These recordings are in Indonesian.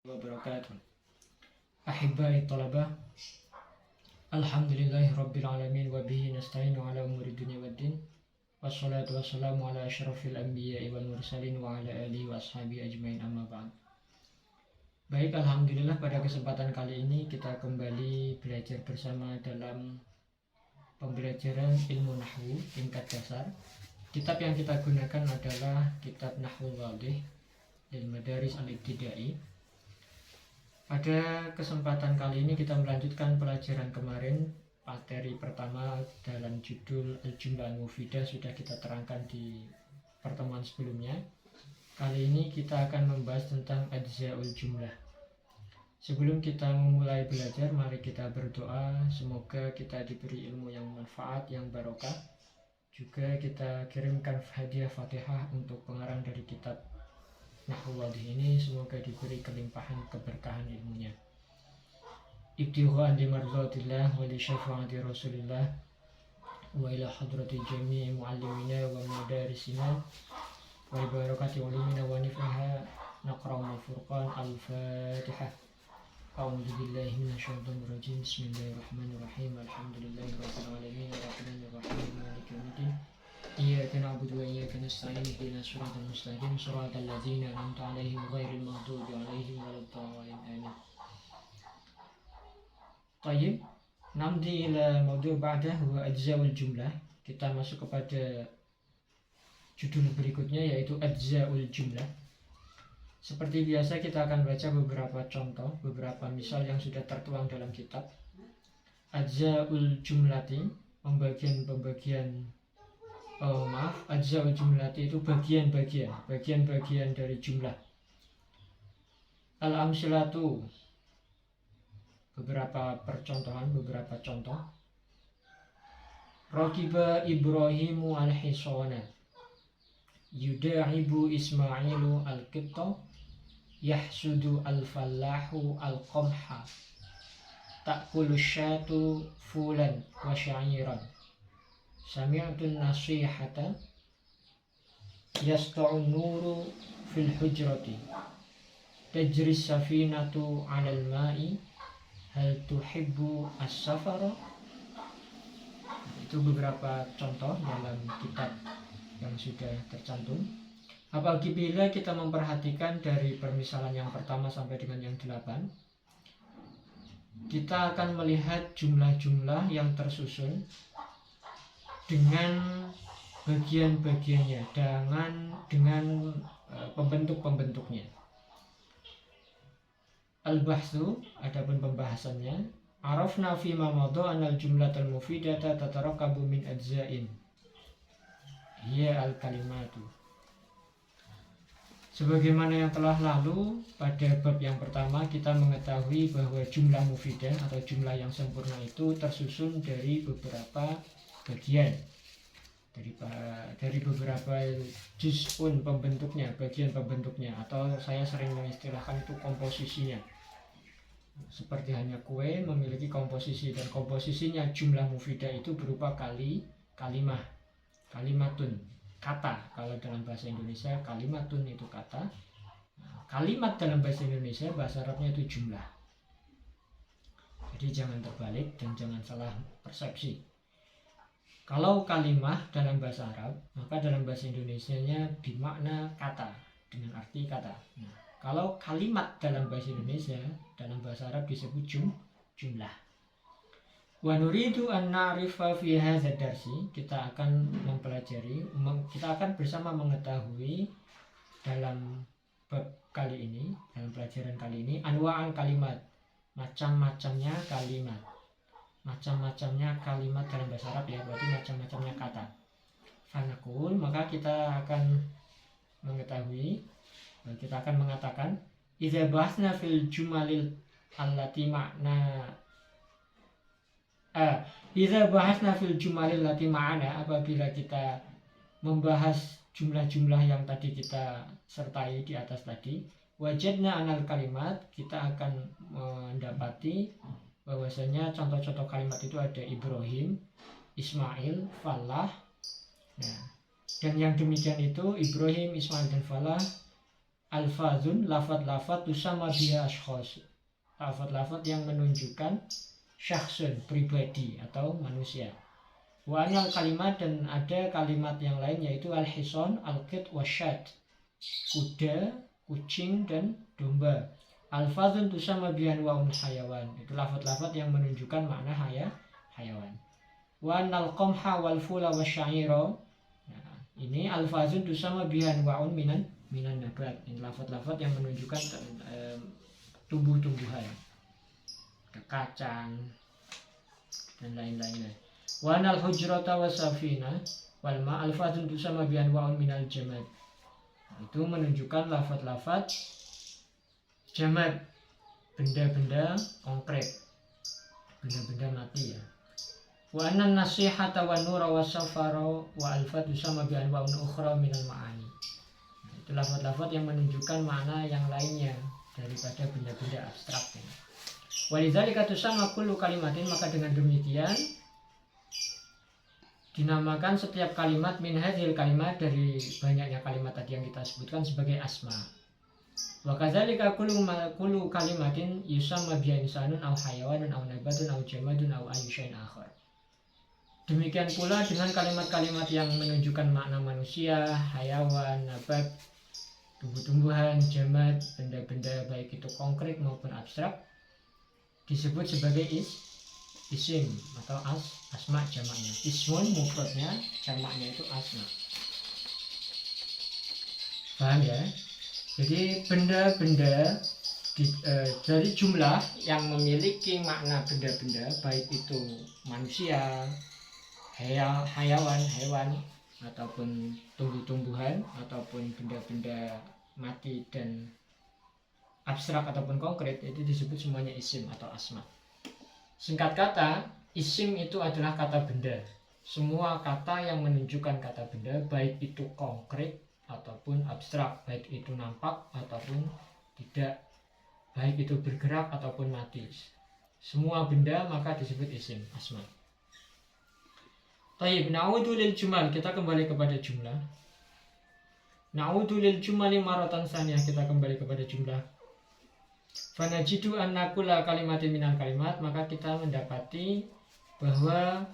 wabarakatuh. Ahibbai talabah, alhamdulillahi rabbil alamin wa bihi nasta'inu ala umuri dunya waddin. Wassalatu wassalamu ala asyrafil anbiya'i wal mursalin wa ala alihi wa ashabihi ajmain, amma ba'd. Baik, alhamdulillah pada kesempatan kali ini kita kembali belajar bersama dalam pembelajaran ilmu nahwu tingkat dasar. Kitab yang kita gunakan adalah kitab Nahwul Wadih lil Madaris al-Ibtidai. Pada kesempatan kali ini kita melanjutkan pelajaran kemarin. Materi pertama dalam judul Al-Jumlah Al-Mufidah sudah kita terangkan di pertemuan sebelumnya. Kali ini kita akan membahas tentang Ajza'ul Jumlah. Sebelum kita memulai belajar, mari kita berdoa semoga kita diberi ilmu yang manfaat, yang barokah. Juga kita kirimkan hadiah Fatihah untuk pengarang dari kitab Nahwul Wadih ini, semoga diberi kelimpahan keberkahan ilmunya. Ibtighaan li mardhatillah wa li syafaati Rasulillah wa ila hadrati jami'i muallimina wa madarisina wa li barakati ulumina wa nif'aha naqra'u al-Furqan al-Fatihah. A'udzu billahi minasyaitonir rajim. Bismillahirrahmanirrahim. Alhamdulillahi rabbil alamin arrahmanir rahim maliki yaumiddin. Iyyaka na'budu wa iyyaka nasta'in ihdinas siratal mustaqim siratal ladzina an'amta 'alaihim ghairil maghdubi 'alaihim waladdallin. Amin. Tayyib, namdi ila mawdu' ba'dah wa ajza'ul jumlah. Kita masuk kepada judul berikutnya, yaitu ajza'ul jumlah. Seperti biasa kita akan baca beberapa contoh, beberapa misal yang sudah tertuang dalam kitab. Ajza'ul jumlati, ajza'ul jumlati itu bagian-bagian dari jumlah. Al-amsilatu, beberapa percontohan, beberapa contoh. Rakiba Ibrahimu al-hisana, yuda'ibu Ismailu al-qibta, yahsudu al-fallahu al-qamha, ta'kulu syatu fulan wa sya'iran, sami'tu nasihata, yasta'un nuru fil hujrati, tajri safinatu 'alal ma'i, hal tuhibbu as-safara. Itu beberapa contoh dalam kitab yang sudah tercantum. Apabila kita memperhatikan dari permisalan yang pertama sampai dengan yang 8, kita akan melihat jumlah-jumlah yang tersusun dengan bagian-bagiannya, dengan pembentuk-pembentuknya. Al-bahsu, adapun pembahasannya, arafna fi ma madha anal jumlatal mufidata tatarakabu min ajza'in hiya al-kalimatu. Sebagaimana yang telah lalu pada bab yang pertama, kita mengetahui bahwa jumlah mufidah atau jumlah yang sempurna itu tersusun dari beberapa bagian, dari beberapa juz'un pembentuknya, bagian pembentuknya, atau saya sering mengistilahkan itu komposisinya. Seperti hanya kue memiliki komposisi, dan komposisinya jumlah mufidah itu berupa kalimah, kalimatun, kata. Kalau dalam bahasa Indonesia kalimatun itu kata, kalimat dalam bahasa Indonesia, bahasa Arabnya itu jumlah. Jadi jangan terbalik dan jangan salah persepsi. Kalau kalimah dalam bahasa Arab, maka dalam bahasa Indonesianya bermakna kata, dengan arti kata. Nah, kalau kalimat dalam bahasa Indonesia, dalam bahasa Arab disebut jumlah. Wa nuridu an na'rifa fi hadzal darsi, kita akan mempelajari, kita akan bersama mengetahui dalam bab kali ini, dalam pelajaran kali ini, anwa'al kalimat, macam-macamnya kalimat. Macam-macamnya kalimat dalam bahasa Arab, ya, berarti macam-macamnya kata. Fanaqul, maka kita akan mengetahui, kita akan mengatakan, idza bahasna fil jumalil allati ma'na idza bahasna fil jumalil allati ma'ana, apabila kita membahas jumlah-jumlah yang tadi kita sertai di atas tadi, wajadna anal kalimat, kita akan mendapati bahwasanya contoh-contoh kalimat itu ada Ibrahim, Ismail, Falah. Nah, dan yang demikian itu Ibrahim, Ismail, dan Falah alfazun, lafat-lafat tusama biha ashkhos, lafat-lafat yang menunjukkan syakhsun, pribadi atau manusia. Wa anal kalimat, dan ada kalimat yang lain yaitu al-hison, al-qit, wasyad, kuda, kucing dan domba. Alfazun tusama bihan waun hayawan, itu lafat-lafat yang menunjukkan makna hayawan. Wa anal qamha wal fula wasya'ira, nah, ini alfazun tusama bihan waun minan nabat, ini lafat-lafat yang menunjukkan tumbuh-tumbuhan, kacang dan lain-lainnya. Wa anal hujrata wasafina wal ma alfazun tusama bihan waun minal jamad, itu menunjukkan lafat-lafat jamad, benda-benda konkret, benda-benda mati ya. Wa anan nasihata wa nura wa safara wa alfatu sama bi anwa'un ukhra minal ma'ani, itu lafaz-lafaz yang menunjukkan makna yang lainnya daripada benda-benda abstrak ya. Walidzalika tusamma kullu kalimatin, maka dengan demikian dinamakan setiap kalimat min hadzal kalimat, dari banyaknya kalimat tadi yang kita sebutkan, sebagai asma. Wa kadzalika kullu kalimatin yusamma bi insanun aw hayawanun aw nabatun aw jamadun aw ayyi syai'in akhar. Demikian pula dengan kalimat-kalimat yang menunjukkan makna manusia, hayawan, nabat, tumbuh-tumbuhan, jamad, benda-benda baik itu konkret maupun abstrak, disebut sebagai isim atau asma jamaknya. Ismun mufradnya, jamaknya itu asma. Paham ya? Jadi benda-benda dari jumlah yang memiliki makna benda-benda, baik itu manusia, hewan, ataupun tumbuh-tumbuhan, ataupun benda-benda mati dan abstrak ataupun konkret, itu disebut semuanya isim atau asma. Singkat kata, isim itu adalah kata benda. Semua kata yang menunjukkan kata benda, baik itu konkret ataupun abstrak, baik itu nampak ataupun tidak, baik itu bergerak ataupun mati, semua benda maka disebut isim, asma. Taib, na'udhu lil jumal, kita kembali kepada jumlah. Na'udhu lil jumali maratan saniyah, kita kembali kepada jumlah. Fanajidu anna kulla kalimatin minal kalimat, maka kita mendapati bahwa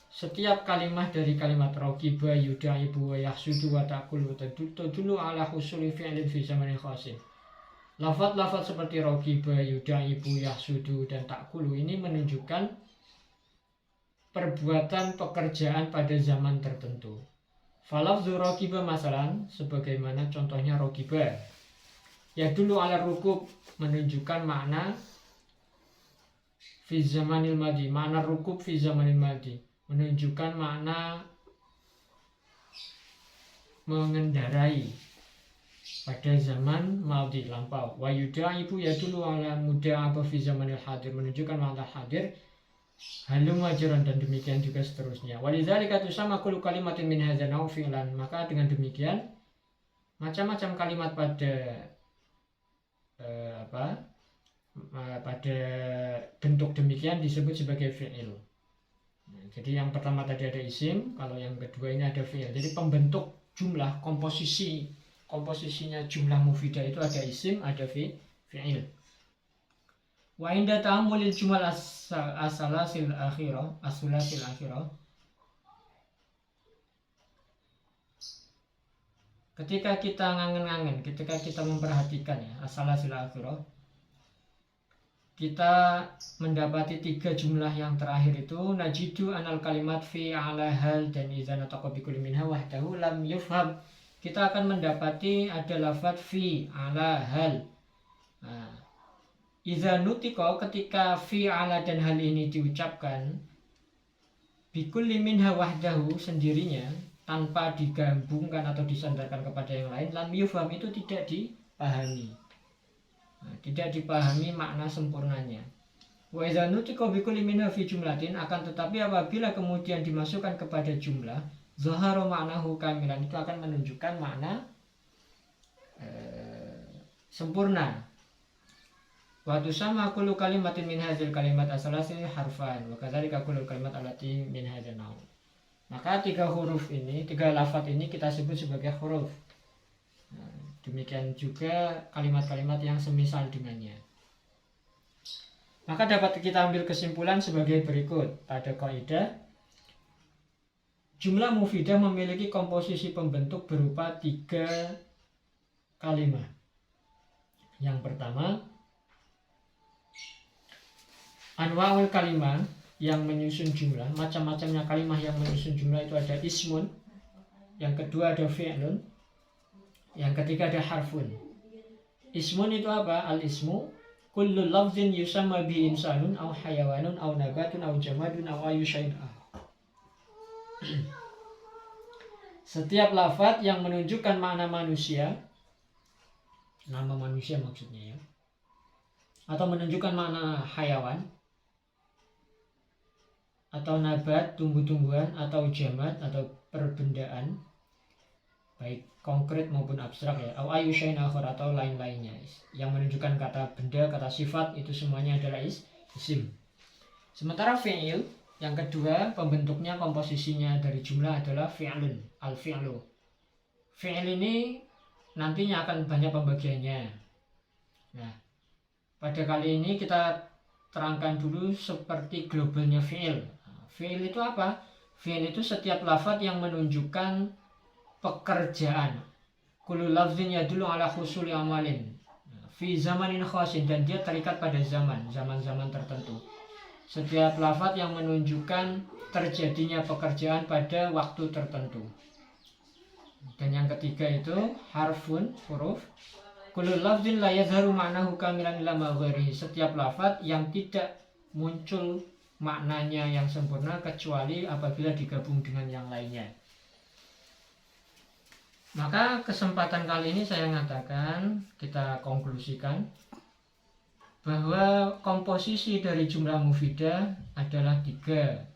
setiap kalimat dari kalimat raqiba, yuda'ibu, wa yahsudu, wa ta'kulu, tadullu ala husuli fi'lin fi zamanin khasin. Lafaz-lafaz seperti raqiba, yuda'ibu, yahsudu, dan ta'kulu ini menunjukkan perbuatan pekerjaan pada zaman tertentu. Falafzu raqiba masalan, sebagaimana contohnya raqiba, ya dulu ala rukub, menunjukkan makna fi zamanil madi, makna rukub fi zamanil madi, menunjukkan makna mengendarai pada zaman madi, lampau. Wa yuda'ibu ya dulu ala muda'aba fi zamanil hadir, menunjukkan makna hadir, halum wajaran, dan demikian juga seterusnya. Walidzalika tusamma kullu kalimatin min hadzal naw fi'lan, maka dengan demikian macam-macam kalimat pada pada bentuk demikian disebut sebagai fi'il. Nah, jadi yang pertama tadi ada isim, kalau yang kedua ini ada fi'il. Jadi pembentuk jumlah, komposisinya jumlah mufidah itu ada isim, ada fi'il. Wa inda ta'ammulil jumal as-salasil akhirah, ketika kita ngangen-ngangen, ketika kita memperhatikan ya as-salasil akhirah, kita mendapati 3 jumlah yang terakhir itu najidu anal kalimat fi ala hal dan idza nataqa bi kulli minha wahdahu lam yufham. Kita akan mendapati ada lafaz fi ala hal. Nah, idza nutiqa, ketika fi ala dan hal ini diucapkan bi kulli minha wahdahu, sendirinya tanpa digabungkan atau disandarkan kepada yang lain, lam yufham, itu tidak dipahami. Tidak dipahami makna sempurnanya. Wa idza nutiqa bi kulli minha fi jumlatin, akan tetapi apabila kemudian dimasukkan kepada jumlah, zahara ma'nahu kamilan, itu akan menunjukkan makna sempurna. Wa tusamma kullu kalimatin min hadzal kalimat as-salasi harfan, wa kadzalika kullu kalimat allati min hadzal naw. Maka 3 huruf ini, 3 lafaz ini kita sebut sebagai huruf. Demikian juga kalimat-kalimat yang semisal dengannya. Maka dapat kita ambil kesimpulan sebagai berikut. Pada kaidah, jumlah mufidah memiliki komposisi pembentuk berupa 3 kalimat. Yang pertama, anwa'ul kalimah yang menyusun jumlah, macam-macamnya kalimah yang menyusun jumlah itu ada ismun, yang kedua ada fi'lun, yang ketiga ada harfun. Ismun itu apa? Al-ismu kullu lafzin yusamma bi insanun aw hayawanun aw nabatun aw jamadun aw ayu syai'in. Setiap lafaz yang menunjukkan makna manusia, nama manusia maksudnya ya, atau menunjukkan makna hayawan, atau nabat, tumbuh-tumbuhan, atau jamad, atau perbendaan, baik konkret maupun abstrak ya, au ayu syai'in akhar, atau lain-lainnya yang menunjukkan kata benda, kata sifat, itu semuanya adalah isim. Sementara fi'il yang kedua, pembentuknya, komposisinya dari jumlah adalah fi'lun, al-fi'lu. Fi'il ini nantinya akan banyak pembagiannya. Nah, pada kali ini kita terangkan dulu seperti globalnya fi'il. Fi'il itu apa? Fi'il itu setiap lafaz yang menunjukkan pekerjaan. Kullu lafzin yadullu ala husuli amalin fi zamanin khasin, dan dia terikat pada zaman-zaman tertentu. Setiap lafaz yang menunjukkan terjadinya pekerjaan pada waktu tertentu. Dan yang ketiga itu harfun, huruf. Kullu lafzin la yadharu ma'nahu kamilan illa ma ghairihi. Setiap lafaz yang tidak muncul maknanya yang sempurna kecuali apabila digabung dengan yang lainnya. Maka kesempatan kali ini saya mengatakan, kita konklusikan bahwa komposisi dari jumlah mufidah adalah tiga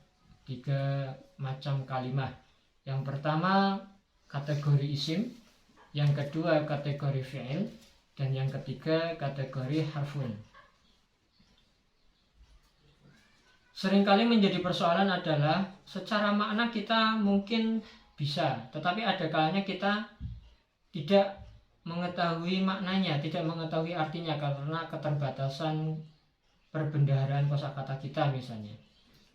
macam kalimat. Yang pertama kategori isim, yang kedua kategori fi'il, dan yang ketiga kategori harfun. Seringkali menjadi persoalan adalah secara makna kita mungkin bisa, tetapi ada kalanya kita tidak mengetahui maknanya, tidak mengetahui artinya karena keterbatasan perbendaharaan kosakata kita misalnya.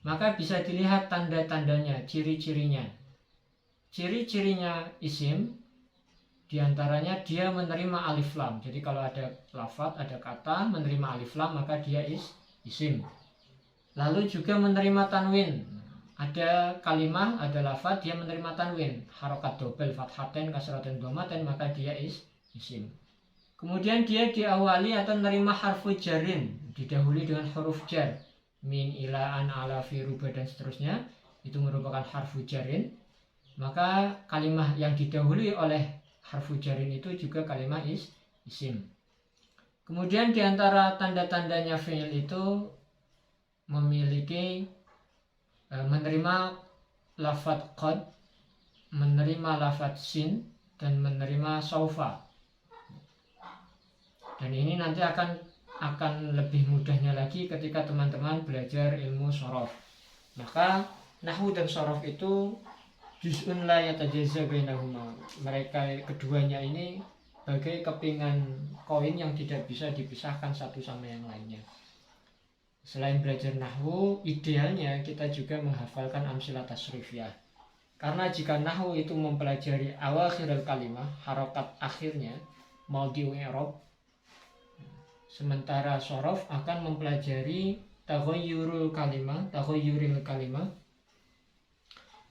Maka bisa dilihat tanda-tandanya, ciri-cirinya. Ciri-cirinya isim diantaranya dia menerima alif lam. Jadi kalau ada lafaz, ada kata menerima alif lam, maka dia isim. Lalu juga menerima tanwin. Ada kalimah, ada lafaz dia menerima tanwin, harokat dobel, fathaten, kasraten, domaten, maka dia isim. Kemudian dia diawali atau menerima harfu jarin, didahului dengan huruf jar, min, ila, an, ala, fi, ruba, dan seterusnya. Itu merupakan harfu jarin. Maka kalimah yang didahului oleh harfu jarin itu juga kalimah isim. Kemudian diantara tanda-tandanya fi'il itu memiliki menerima lafaz qad, menerima lafaz sin, dan menerima saufa. Dan ini nanti akan lebih mudahnya lagi ketika teman-teman belajar ilmu shorof. Maka nahwu dan shorof itu juz'un la yatajazza bainahuma. Mereka keduanya ini bagai kepingan koin yang tidak bisa dipisahkan satu sama yang lainnya. Selain belajar nahwu, idealnya kita juga menghafalkan amsilah tasrifiyah. Karena jika nahwu itu mempelajari awakhirul kalimah, harokat akhirnya, maudhi'u i'rab, sementara shorof akan mempelajari taghayyurul kalimah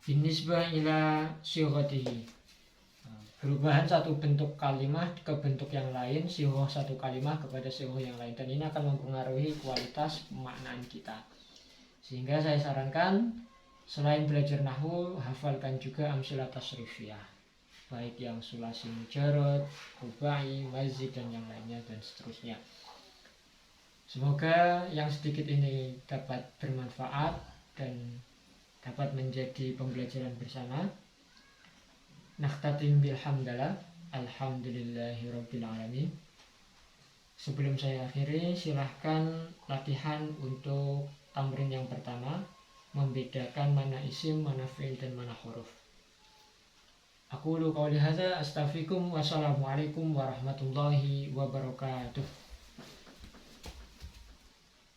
binisbah ila sighatihi, perubahan satu bentuk kalimah ke bentuk yang lain, sighah satu kalimah kepada sighah yang lain, dan ini akan mempengaruhi kualitas pemaknaan kita. Sehingga saya sarankan selain belajar nahwu, hafalkan juga amsilah tasrifiyah, baik yang sulasi mujarrad, rubai, mazid, dan yang lainnya, dan seterusnya. Semoga yang sedikit ini dapat bermanfaat dan dapat menjadi pembelajaran bersama. Nakhtatim bilhamdalillah, alhamdulillahirabbil alamin. Sebelum saya akhiri, silahkan latihan untuk tamrin yang pertama, membedakan mana isim, mana fi'il, dan mana huruf. Aku lu qauli hadza astaghfirukum wassalamualaikum warahmatullahi wabarakatuh.